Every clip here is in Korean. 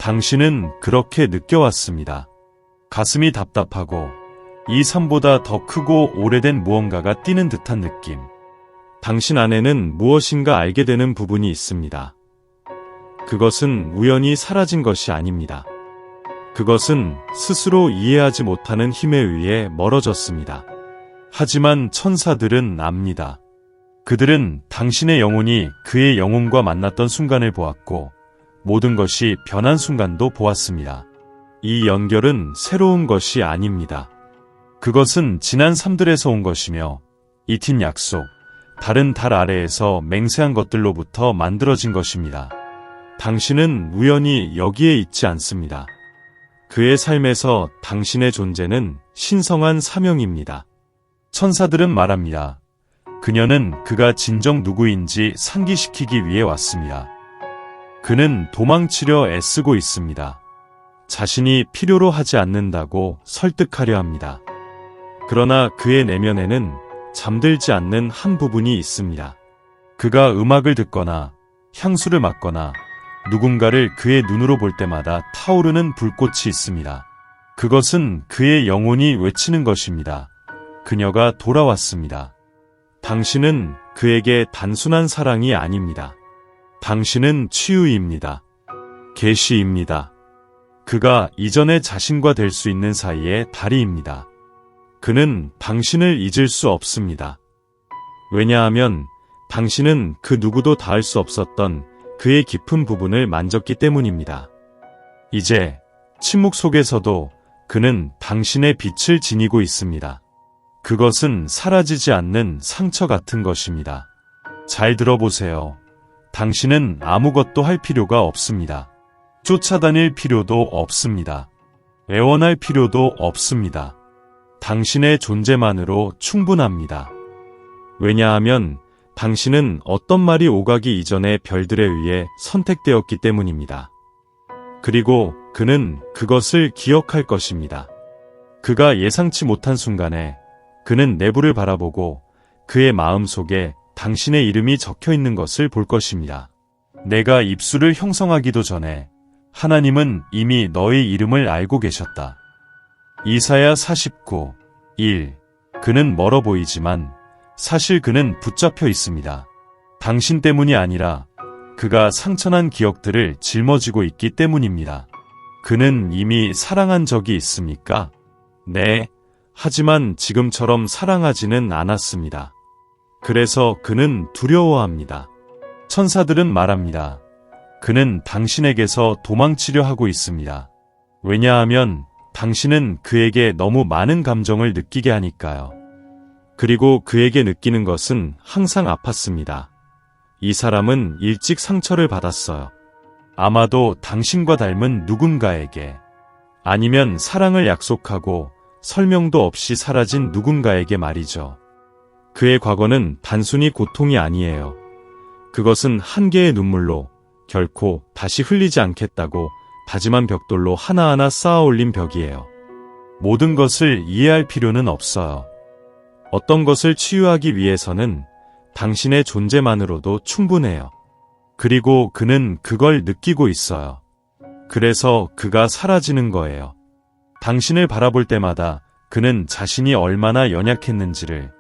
당신은 그렇게 느껴왔습니다. 가슴이 답답하고 이 삶보다 더 크고 오래된 무언가가 뛰는 듯한 느낌. 당신 안에는 무엇인가 알게 되는 부분이 있습니다. 그것은 우연히 사라진 것이 아닙니다. 그것은 스스로 이해하지 못하는 힘에 의해 멀어졌습니다. 하지만 천사들은 압니다. 그들은 당신의 영혼이 그의 영혼과 만났던 순간을 보았고 모든 것이 변한 순간도 보았습니다. 이 연결은 새로운 것이 아닙니다. 그것은 지난 삶들에서 온 것이며 잊힌 약속, 다른 달 아래에서 맹세한 것들로부터 만들어진 것입니다. 당신은 우연히 여기에 있지 않습니다. 그의 삶에서 당신의 존재는 신성한 사명입니다. 천사들은 말합니다. 그녀는 그가 진정 누구인지 상기시키기 위해 왔습니다. 그는 도망치려 애쓰고 있습니다. 자신이 필요로 하지 않는다고 설득하려 합니다. 그러나 그의 내면에는 잠들지 않는 한 부분이 있습니다. 그가 음악을 듣거나 향수를 맡거나 누군가를 그의 눈으로 볼 때마다 타오르는 불꽃이 있습니다. 그것은 그의 영혼이 외치는 것입니다. 그녀가 돌아왔습니다. 당신은 그에게 단순한 사랑이 아닙니다. 당신은 치유입니다. 계시입니다. 그가 이전의 자신과 될 수 있는 사이의 다리입니다. 그는 당신을 잊을 수 없습니다. 왜냐하면 당신은 그 누구도 닿을 수 없었던 그의 깊은 부분을 만졌기 때문입니다. 이제 침묵 속에서도 그는 당신의 빛을 지니고 있습니다. 그것은 사라지지 않는 상처 같은 것입니다. 잘 들어보세요. 당신은 아무것도 할 필요가 없습니다. 쫓아다닐 필요도 없습니다. 애원할 필요도 없습니다. 당신의 존재만으로 충분합니다. 왜냐하면 당신은 어떤 말이 오가기 이전의 별들에 의해 선택되었기 때문입니다. 그리고 그는 그것을 기억할 것입니다. 그가 예상치 못한 순간에 그는 내부를 바라보고 그의 마음 속에 당신의 이름이 적혀 있는 것을 볼 것입니다. 내가 입술을 형성하기도 전에 하나님은 이미 너의 이름을 알고 계셨다. 이사야 49, 1. 그는 멀어 보이지만 사실 그는 붙잡혀 있습니다. 당신 때문이 아니라 그가 상처난 기억들을 짊어지고 있기 때문입니다. 그는 이미 사랑한 적이 있습니까? 네. 하지만 지금처럼 사랑하지는 않았습니다. 그래서 그는 두려워합니다. 천사들은 말합니다. 그는 당신에게서 도망치려 하고 있습니다. 왜냐하면 당신은 그에게 너무 많은 감정을 느끼게 하니까요. 그리고 그에게 느끼는 것은 항상 아팠습니다. 이 사람은 일찍 상처를 받았어요. 아마도 당신과 닮은 누군가에게, 아니면 사랑을 약속하고 설명도 없이 사라진 누군가에게 말이죠. 그의 과거는 단순히 고통이 아니에요. 그것은 한 개의 눈물로 결코 다시 흘리지 않겠다고 다짐한 벽돌로 하나하나 쌓아 올린 벽이에요. 모든 것을 이해할 필요는 없어요. 어떤 것을 치유하기 위해서는 당신의 존재만으로도 충분해요. 그리고 그는 그걸 느끼고 있어요. 그래서 그가 사라지는 거예요. 당신을 바라볼 때마다 그는 자신이 얼마나 연약했는지를,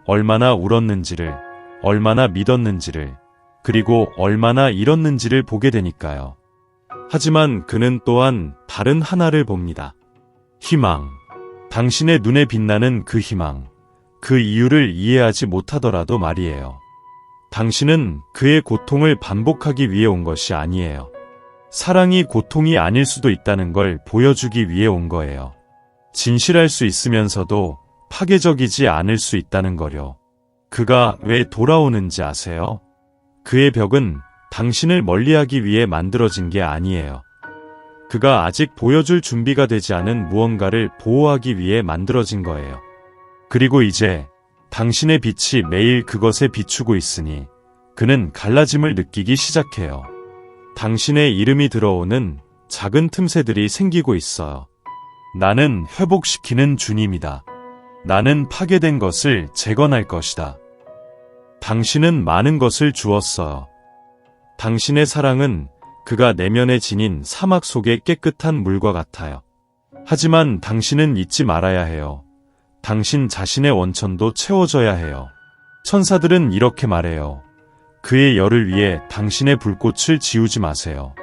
얼마나 울었는지를, 얼마나 믿었는지를, 그리고 얼마나 잃었는지를 보게 되니까요. 하지만 그는 또한 다른 하나를 봅니다. 희망. 당신의 눈에 빛나는 그 희망. 그 이유를 이해하지 못하더라도 말이에요. 당신은 그의 고통을 반복하기 위해 온 것이 아니에요. 사랑이 고통이 아닐 수도 있다는 걸 보여주기 위해 온 거예요. 진실할 수 있으면서도 파괴적이지 않을 수 있다는 거요. 그가 왜 돌아오는지 아세요? 그의 벽은 당신을 멀리하기 위해 만들어진 게 아니에요. 그가 아직 보여줄 준비가 되지 않은 무언가를 보호하기 위해 만들어진 거예요. 그리고 이제 당신의 빛이 매일 그것에 비추고 있으니 그는 갈라짐을 느끼기 시작해요. 당신의 이름이 들어오는 작은 틈새들이 생기고 있어요. 나는 회복시키는 주님이다. 나는 파괴된 것을 재건할 것이다. 당신은 많은 것을 주었어요. 당신의 사랑은 그가 내면에 지닌 사막 속의 깨끗한 물과 같아요. 하지만 당신은 잊지 말아야 해요. 당신 자신의 원천도 채워져야 해요. 천사들은 이렇게 말해요. 그의 열을 위해 당신의 불꽃을 지우지 마세요.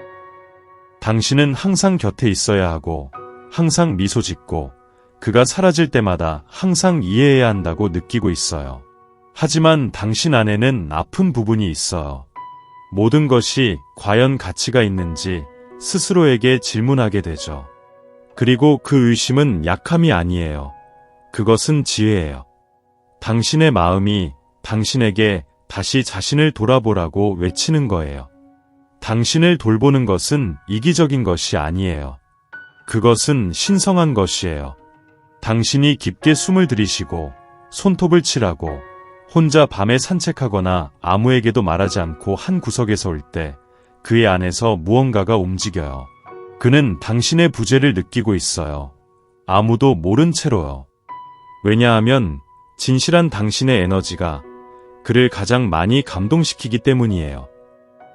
당신은 항상 곁에 있어야 하고 항상 미소 짓고 그가 사라질 때마다 항상 이해해야 한다고 느끼고 있어요. 하지만 당신 안에는 아픈 부분이 있어요. 모든 것이 과연 가치가 있는지 스스로에게 질문하게 되죠. 그리고 그 의심은 약함이 아니에요. 그것은 지혜예요. 당신의 마음이 당신에게 다시 자신을 돌아보라고 외치는 거예요. 당신을 돌보는 것은 이기적인 것이 아니에요. 그것은 신성한 것이에요. 당신이 깊게 숨을 들이쉬고 손톱을 칠하고 혼자 밤에 산책하거나 아무에게도 말하지 않고 한 구석에서 올 때 그의 안에서 무언가가 움직여요. 그는 당신의 부재를 느끼고 있어요. 아무도 모른 채로요. 왜냐하면 진실한 당신의 에너지가 그를 가장 많이 감동시키기 때문이에요.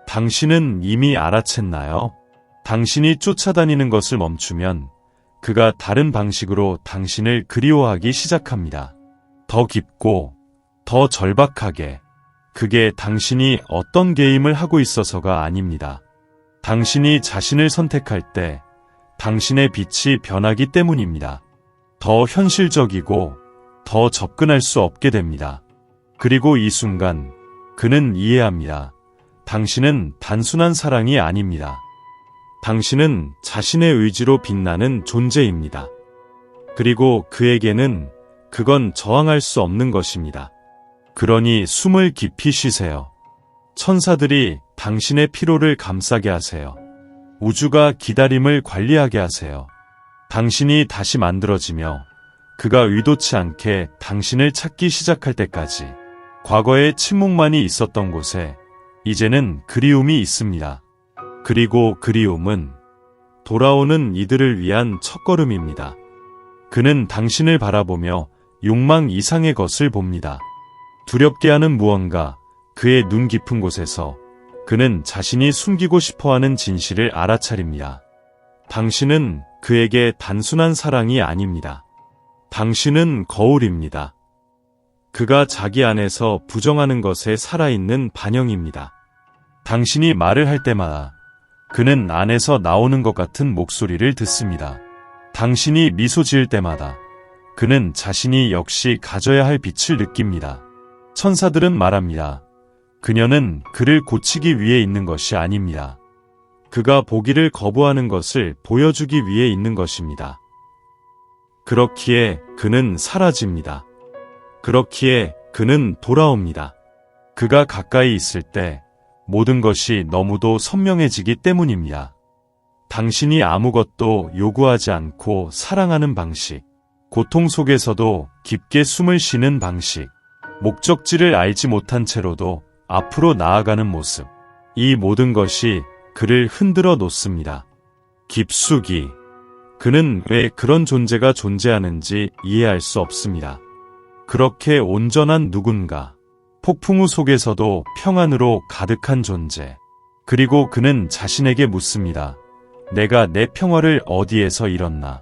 당신은 이미 알아챘나요? 당신이 쫓아다니는 것을 멈추면 그가 다른 방식으로 당신을 그리워하기 시작합니다. 더 깊고 더 절박하게. 그게 당신이 어떤 게임을 하고 있어서가 아닙니다. 당신이 자신을 선택할 때 당신의 빛이 변하기 때문입니다. 더 현실적이고 더 접근할 수 없게 됩니다. 그리고 이 순간 그는 이해합니다. 당신은 단순한 사랑이 아닙니다. 당신은 자신의 의지로 빛나는 존재입니다. 그리고 그에게는 그건 저항할 수 없는 것입니다. 그러니 숨을 깊이 쉬세요. 천사들이 당신의 피로를 감싸게 하세요. 우주가 기다림을 관리하게 하세요. 당신이 다시 만들어지며 그가 의도치 않게 당신을 찾기 시작할 때까지 과거에 침묵만이 있었던 곳에 이제는 그리움이 있습니다. 그리고 그리움은 돌아오는 이들을 위한 첫걸음입니다. 그는 당신을 바라보며 욕망 이상의 것을 봅니다. 두렵게 하는 무언가, 그의 눈 깊은 곳에서 그는 자신이 숨기고 싶어하는 진실을 알아차립니다. 당신은 그에게 단순한 사랑이 아닙니다. 당신은 거울입니다. 그가 자기 안에서 부정하는 것에 살아있는 반영입니다. 당신이 말을 할 때마다 그는 안에서 나오는 것 같은 목소리를 듣습니다. 당신이 미소 지을 때마다 그는 자신이 역시 가져야 할 빛을 느낍니다. 천사들은 말합니다. 그녀는 그를 고치기 위해 있는 것이 아닙니다. 그가 보기를 거부하는 것을 보여주기 위해 있는 것입니다. 그렇기에 그는 사라집니다. 그렇기에 그는 돌아옵니다. 그가 가까이 있을 때 모든 것이 너무도 선명해지기 때문입니다. 당신이 아무것도 요구하지 않고 사랑하는 방식, 고통 속에서도 깊게 숨을 쉬는 방식, 목적지를 알지 못한 채로도 앞으로 나아가는 모습, 이 모든 것이 그를 흔들어 놓습니다. 깊숙이. 그는 왜 그런 존재가 존재하는지 이해할 수 없습니다. 그렇게 온전한 누군가, 폭풍우 속에서도 평안으로 가득한 존재. 그리고 그는 자신에게 묻습니다. 내가 내 평화를 어디에서 잃었나?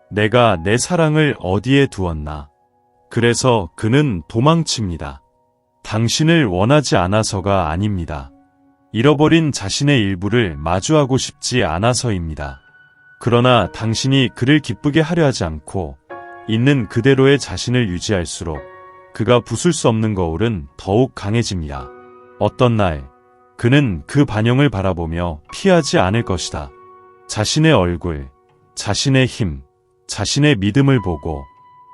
내가 내 사랑을 어디에 두었나? 그래서 그는 도망칩니다. 당신을 원하지 않아서가 아닙니다. 잃어버린 자신의 일부를 마주하고 싶지 않아서입니다. 그러나 당신이 그를 기쁘게 하려 하지 않고 있는 그대로의 자신을 유지할수록 그가 부술 수 없는 거울은 더욱 강해집니다. 어떤 날 그는 그 반영을 바라보며 피하지 않을 것이다. 자신의 얼굴, 자신의 힘, 자신의 믿음을 보고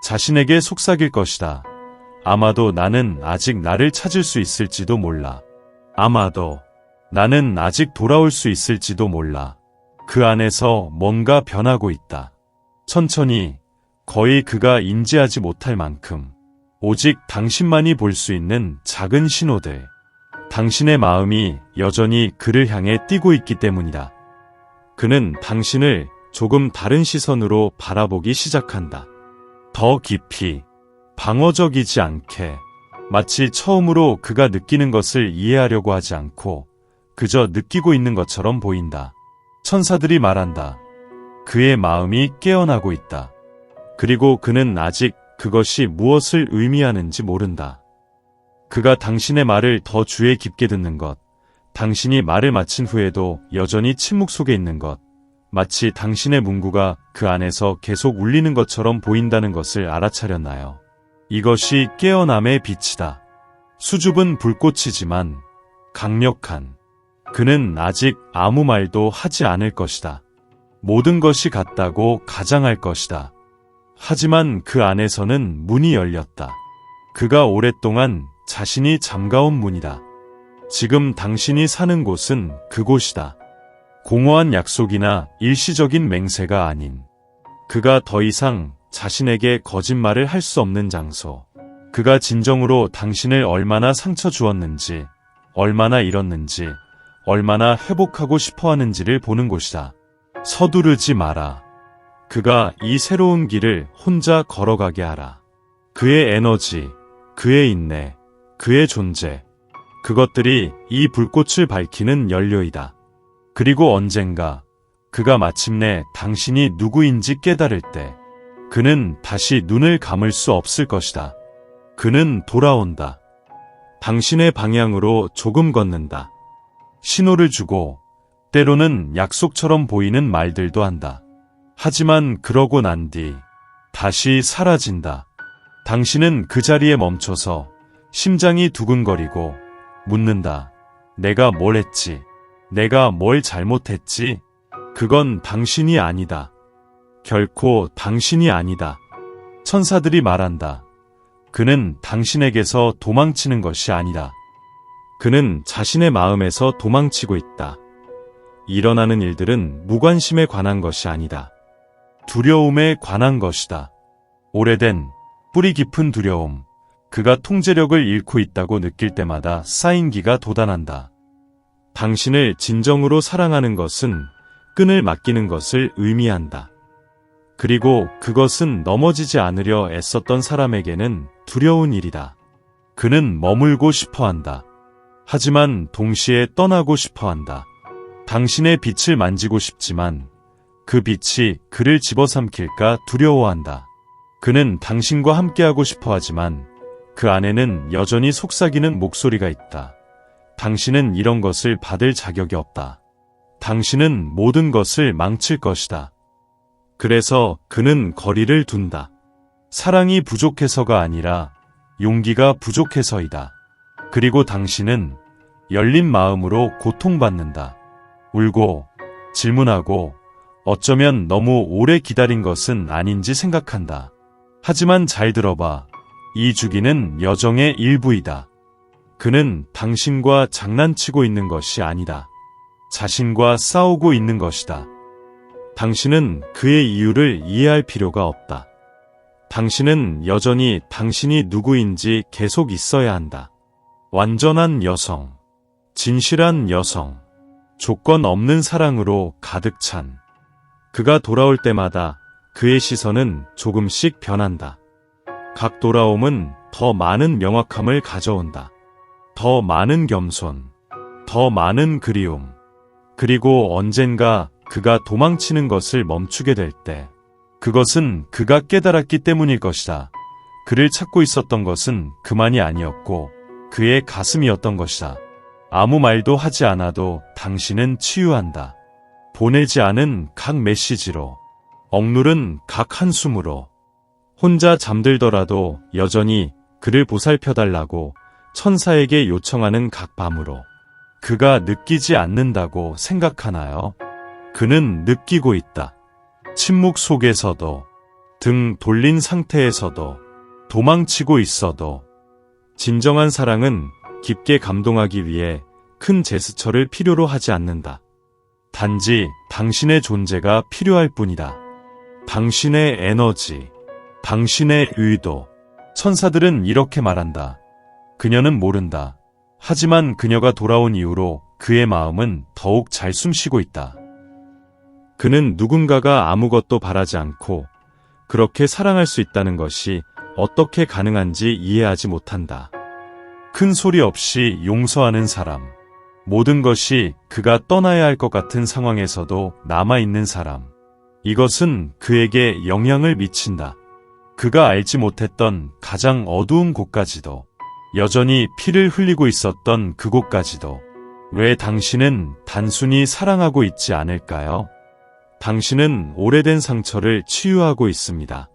자신에게 속삭일 것이다. 아마도 나는 아직 나를 찾을 수 있을지도 몰라. 아마도 나는 아직 돌아올 수 있을지도 몰라. 그 안에서 뭔가 변하고 있다. 천천히, 거의 그가 인지하지 못할 만큼 오직 당신만이 볼 수 있는 작은 신호들. 당신의 마음이 여전히 그를 향해 뛰고 있기 때문이다. 그는 당신을 조금 다른 시선으로 바라보기 시작한다. 더 깊이, 방어적이지 않게, 마치 처음으로 그가 느끼는 것을 이해하려고 하지 않고 그저 느끼고 있는 것처럼 보인다. 천사들이 말한다. 그의 마음이 깨어나고 있다. 그리고 그는 아직 그것이 무엇을 의미하는지 모른다. 그가 당신의 말을 더 주의 깊게 듣는 것, 당신이 말을 마친 후에도 여전히 침묵 속에 있는 것, 마치 당신의 문구가 그 안에서 계속 울리는 것처럼 보인다는 것을 알아차렸나요? 이것이 깨어남의 빛이다. 수줍은 불꽃이지만 강력한. 그는 아직 아무 말도 하지 않을 것이다. 모든 것이 같다고 가장할 것이다. 하지만 그 안에서는 문이 열렸다. 그가 오랫동안 자신이 잠가온 문이다. 지금 당신이 사는 곳은 그곳이다. 공허한 약속이나 일시적인 맹세가 아닌, 그가 더 이상 자신에게 거짓말을 할 수 없는 장소. 그가 진정으로 당신을 얼마나 상처 주었는지, 얼마나 잃었는지, 얼마나 회복하고 싶어 하는지를 보는 곳이다. 서두르지 마라. 그가 이 새로운 길을 혼자 걸어가게 하라. 그의 에너지, 그의 인내, 그의 존재, 그것들이 이 불꽃을 밝히는 연료이다. 그리고 언젠가 그가 마침내 당신이 누구인지 깨달을 때 그는 다시 눈을 감을 수 없을 것이다. 그는 돌아온다. 당신의 방향으로 조금 걷는다. 신호를 주고 때로는 약속처럼 보이는 말들도 한다. 하지만 그러고 난 뒤 다시 사라진다. 당신은 그 자리에 멈춰서 심장이 두근거리고 묻는다. 내가 뭘 했지? 내가 뭘 잘못했지? 그건 당신이 아니다. 결코 당신이 아니다. 천사들이 말한다. 그는 당신에게서 도망치는 것이 아니다. 그는 자신의 마음에서 도망치고 있다. 일어나는 일들은 무관심에 관한 것이 아니다. 두려움에 관한 것이다. 오래된, 뿌리 깊은 두려움. 그가 통제력을 잃고 있다고 느낄 때마다 쌓인 기가 돋아난다. 당신을 진정으로 사랑하는 것은 끈을 맡기는 것을 의미한다. 그리고 그것은 넘어지지 않으려 애썼던 사람에게는 두려운 일이다. 그는 머물고 싶어 한다. 하지만 동시에 떠나고 싶어 한다. 당신의 빛을 만지고 싶지만 그 빛이 그를 집어삼킬까 두려워한다. 그는 당신과 함께하고 싶어 하지만 그 안에는 여전히 속삭이는 목소리가 있다. 당신은 이런 것을 받을 자격이 없다. 당신은 모든 것을 망칠 것이다. 그래서 그는 거리를 둔다. 사랑이 부족해서가 아니라 용기가 부족해서이다. 그리고 당신은 열린 마음으로 고통받는다. 울고 질문하고 어쩌면 너무 오래 기다린 것은 아닌지 생각한다. 하지만 잘 들어봐. 이 주기는 여정의 일부이다. 그는 당신과 장난치고 있는 것이 아니다. 자신과 싸우고 있는 것이다. 당신은 그의 이유를 이해할 필요가 없다. 당신은 여전히 당신이 누구인지 계속 있어야 한다. 완전한 여성, 진실한 여성, 조건 없는 사랑으로 가득 찬. 그가 돌아올 때마다 그의 시선은 조금씩 변한다. 각 돌아옴은 더 많은 명확함을 가져온다. 더 많은 겸손, 더 많은 그리움. 그리고 언젠가 그가 도망치는 것을 멈추게 될 때, 그것은 그가 깨달았기 때문일 것이다. 그를 찾고 있었던 것은 그만이 아니었고 그의 가슴이었던 것이다. 아무 말도 하지 않아도 당신은 치유한다. 보내지 않은 각 메시지로, 억누른 각 한숨으로, 혼자 잠들더라도 여전히 그를 보살펴달라고 천사에게 요청하는 각 밤으로. 그가 느끼지 않는다고 생각하나요? 그는 느끼고 있다. 침묵 속에서도, 등 돌린 상태에서도, 도망치고 있어도. 진정한 사랑은 깊게 감동하기 위해 큰 제스처를 필요로 하지 않는다. 단지 당신의 존재가 필요할 뿐이다. 당신의 에너지, 당신의 의도. 천사들은 이렇게 말한다. 그녀는 모른다. 하지만 그녀가 돌아온 이후로 그의 마음은 더욱 잘 숨쉬고 있다. 그는 누군가가 아무것도 바라지 않고 그렇게 사랑할 수 있다는 것이 어떻게 가능한지 이해하지 못한다. 큰 소리 없이 용서하는 사람, 모든 것이 그가 떠나야 할 것 같은 상황에서도 남아있는 사람. 이것은 그에게 영향을 미친다. 그가 알지 못했던 가장 어두운 곳까지도, 여전히 피를 흘리고 있었던 그곳까지도. 왜 당신은 단순히 사랑하고 있지 않을까요? 당신은 오래된 상처를 치유하고 있습니다.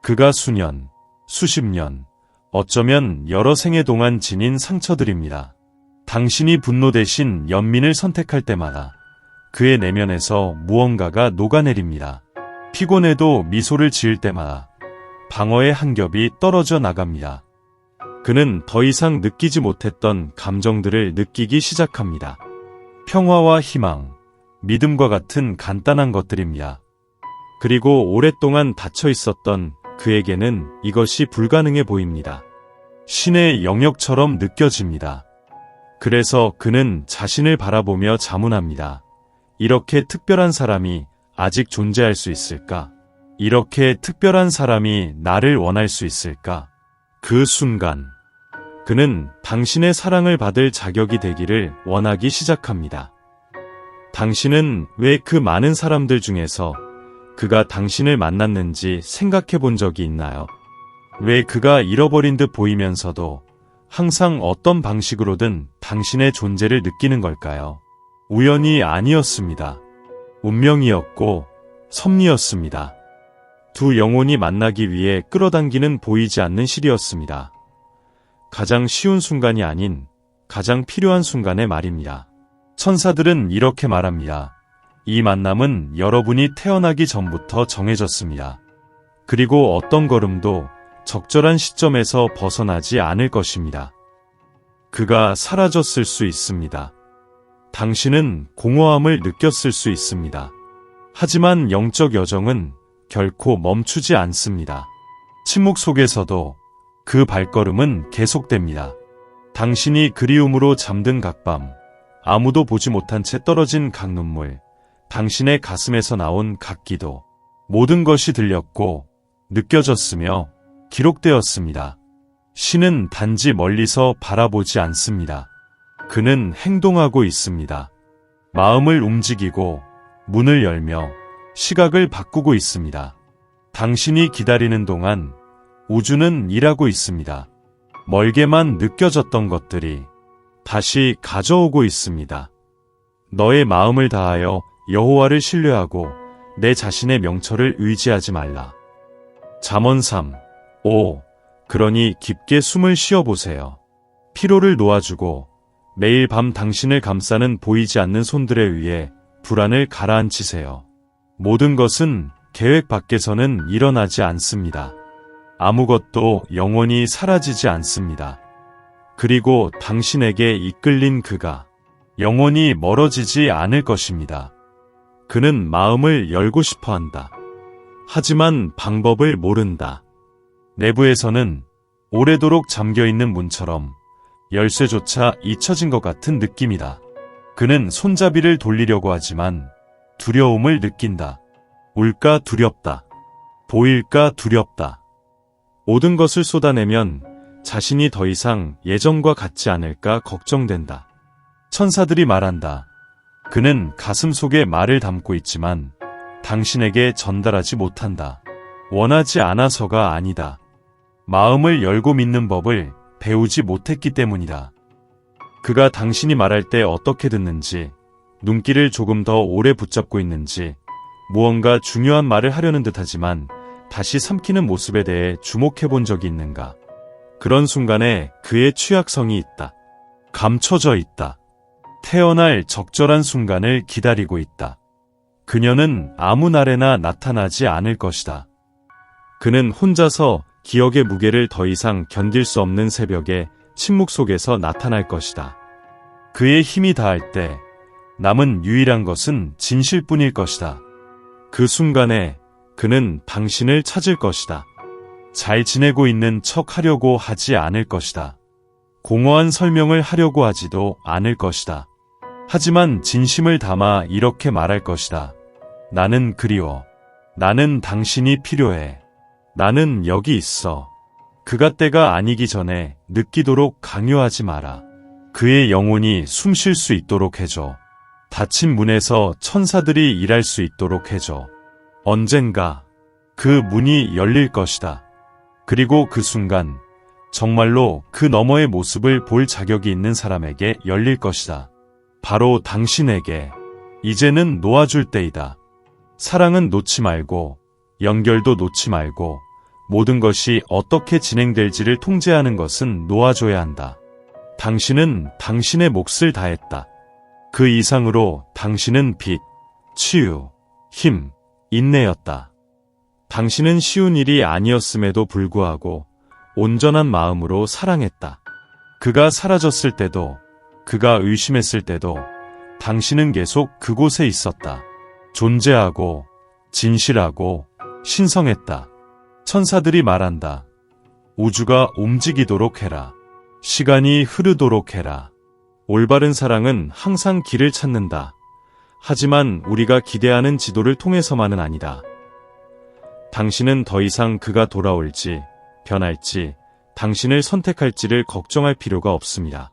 그가 수년, 수십 년, 어쩌면 여러 생애 동안 지닌 상처들입니다. 당신이 분노 대신 연민을 선택할 때마다 그의 내면에서 무언가가 녹아내립니다. 피곤해도 미소를 지을 때마다 방어의 한 겹이 떨어져 나갑니다. 그는 더 이상 느끼지 못했던 감정들을 느끼기 시작합니다. 평화와 희망, 믿음과 같은 간단한 것들입니다. 그리고 오랫동안 닫혀 있었던 그에게는 이것이 불가능해 보입니다. 신의 영역처럼 느껴집니다. 그래서 그는 자신을 바라보며 자문합니다. 이렇게 특별한 사람이 아직 존재할 수 있을까? 이렇게 특별한 사람이 나를 원할 수 있을까? 그 순간, 그는 당신의 사랑을 받을 자격이 되기를 원하기 시작합니다. 당신은 왜 그 많은 사람들 중에서 그가 당신을 만났는지 생각해 본 적이 있나요? 왜 그가 잃어버린 듯 보이면서도 항상 어떤 방식으로든 당신의 존재를 느끼는 걸까요? 우연이 아니었습니다. 운명이었고 섭리였습니다. 두 영혼이 만나기 위해 끌어당기는 보이지 않는 실이었습니다. 가장 쉬운 순간이 아닌 가장 필요한 순간의 말입니다. 천사들은 이렇게 말합니다. 이 만남은 여러분이 태어나기 전부터 정해졌습니다. 그리고 어떤 걸음도 적절한 시점에서 벗어나지 않을 것입니다. 그가 사라졌을 수 있습니다. 당신은 공허함을 느꼈을 수 있습니다. 하지만 영적 여정은 결코 멈추지 않습니다. 침묵 속에서도 그 발걸음은 계속됩니다. 당신이 그리움으로 잠든 각밤, 아무도 보지 못한 채 떨어진 각 눈물, 당신의 가슴에서 나온 각 기도, 모든 것이 들렸고 느껴졌으며 기록되었습니다. 신은 단지 멀리서 바라보지 않습니다. 그는 행동하고 있습니다. 마음을 움직이고 문을 열며 시각을 바꾸고 있습니다. 당신이 기다리는 동안 우주는 일하고 있습니다. 멀게만 느껴졌던 것들이 다시 가져오고 있습니다. 너의 마음을 다하여 여호와를 신뢰하고 내 자신의 명철을 의지하지 말라. 잠언 3, 5. 그러니 깊게 숨을 쉬어보세요. 피로를 놓아주고 매일 밤 당신을 감싸는 보이지 않는 손들에 의해 불안을 가라앉히세요. 모든 것은 계획 밖에서는 일어나지 않습니다. 아무것도 영원히 사라지지 않습니다. 그리고 당신에게 이끌린 그가 영원히 멀어지지 않을 것입니다. 그는 마음을 열고 싶어 한다. 하지만 방법을 모른다. 내부에서는 오래도록 잠겨있는 문처럼 열쇠조차 잊혀진 것 같은 느낌이다. 그는 손잡이를 돌리려고 하지만 두려움을 느낀다. 울까 두렵다. 보일까 두렵다. 모든 것을 쏟아내면 자신이 더 이상 예전과 같지 않을까 걱정된다. 천사들이 말한다. 그는 가슴 속에 말을 담고 있지만 당신에게 전달하지 못한다. 원하지 않아서가 아니다. 마음을 열고 믿는 법을 배우지 못했기 때문이다. 그가 당신이 말할 때 어떻게 듣는지, 눈길을 조금 더 오래 붙잡고 있는지, 무언가 중요한 말을 하려는 듯하지만 다시 삼키는 모습에 대해 주목해 본 적이 있는가? 그런 순간에 그의 취약성이 있다. 감춰져 있다. 태어날 적절한 순간을 기다리고 있다. 그녀는 아무 날에나 나타나지 않을 것이다. 그는 혼자서 기억의 무게를 더 이상 견딜 수 없는 새벽에 침묵 속에서 나타날 것이다. 그의 힘이 다할 때 남은 유일한 것은 진실뿐일 것이다. 그 순간에 그는 당신을 찾을 것이다. 잘 지내고 있는 척 하려고 하지 않을 것이다. 공허한 설명을 하려고 하지도 않을 것이다. 하지만 진심을 담아 이렇게 말할 것이다. 나는 그리워. 나는 당신이 필요해. 나는 여기 있어. 그가 때가 아니기 전에 느끼도록 강요하지 마라. 그의 영혼이 숨 쉴 수 있도록 해줘. 닫힌 문에서 천사들이 일할 수 있도록 해줘. 언젠가 그 문이 열릴 것이다. 그리고 그 순간 정말로 그 너머의 모습을 볼 자격이 있는 사람에게 열릴 것이다. 바로 당신에게. 이제는 놓아줄 때이다. 사랑은 놓지 말고, 연결도 놓지 말고, 모든 것이 어떻게 진행될지를 통제하는 것은 놓아줘야 한다. 당신은 당신의 몫을 다했다. 그 이상으로 당신은 빛, 치유, 힘, 인내였다. 당신은 쉬운 일이 아니었음에도 불구하고 온전한 마음으로 사랑했다. 그가 사라졌을 때도, 그가 의심했을 때도 당신은 계속 그곳에 있었다. 존재하고, 진실하고, 신성했다. 천사들이 말한다. 우주가 움직이도록 해라. 시간이 흐르도록 해라. 올바른 사랑은 항상 길을 찾는다. 하지만 우리가 기대하는 지도를 통해서만은 아니다. 당신은 더 이상 그가 돌아올지, 변할지, 당신을 선택할지를 걱정할 필요가 없습니다.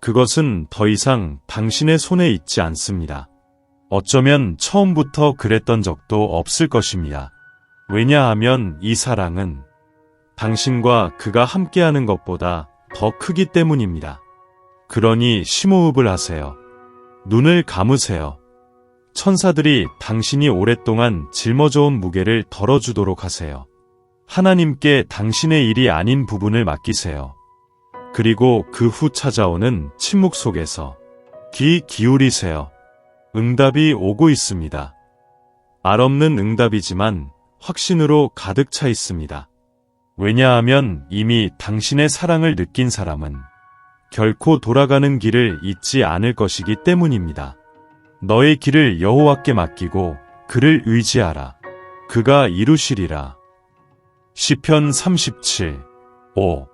그것은 더 이상 당신의 손에 있지 않습니다. 어쩌면 처음부터 그랬던 적도 없을 것입니다. 왜냐하면 이 사랑은 당신과 그가 함께하는 것보다 더 크기 때문입니다. 그러니 심호흡을 하세요. 눈을 감으세요. 천사들이 당신이 오랫동안 짊어져온 무게를 덜어주도록 하세요. 하나님께 당신의 일이 아닌 부분을 맡기세요. 그리고 그 후 찾아오는 침묵 속에서 귀 기울이세요. 응답이 오고 있습니다. 알 없는 응답이지만 확신으로 가득 차 있습니다. 왜냐하면 이미 당신의 사랑을 느낀 사람은 결코 돌아가는 길을 잊지 않을 것이기 때문입니다. 너의 길을 여호와께 맡기고 그를 의지하라. 그가 이루시리라. 시편 37, 5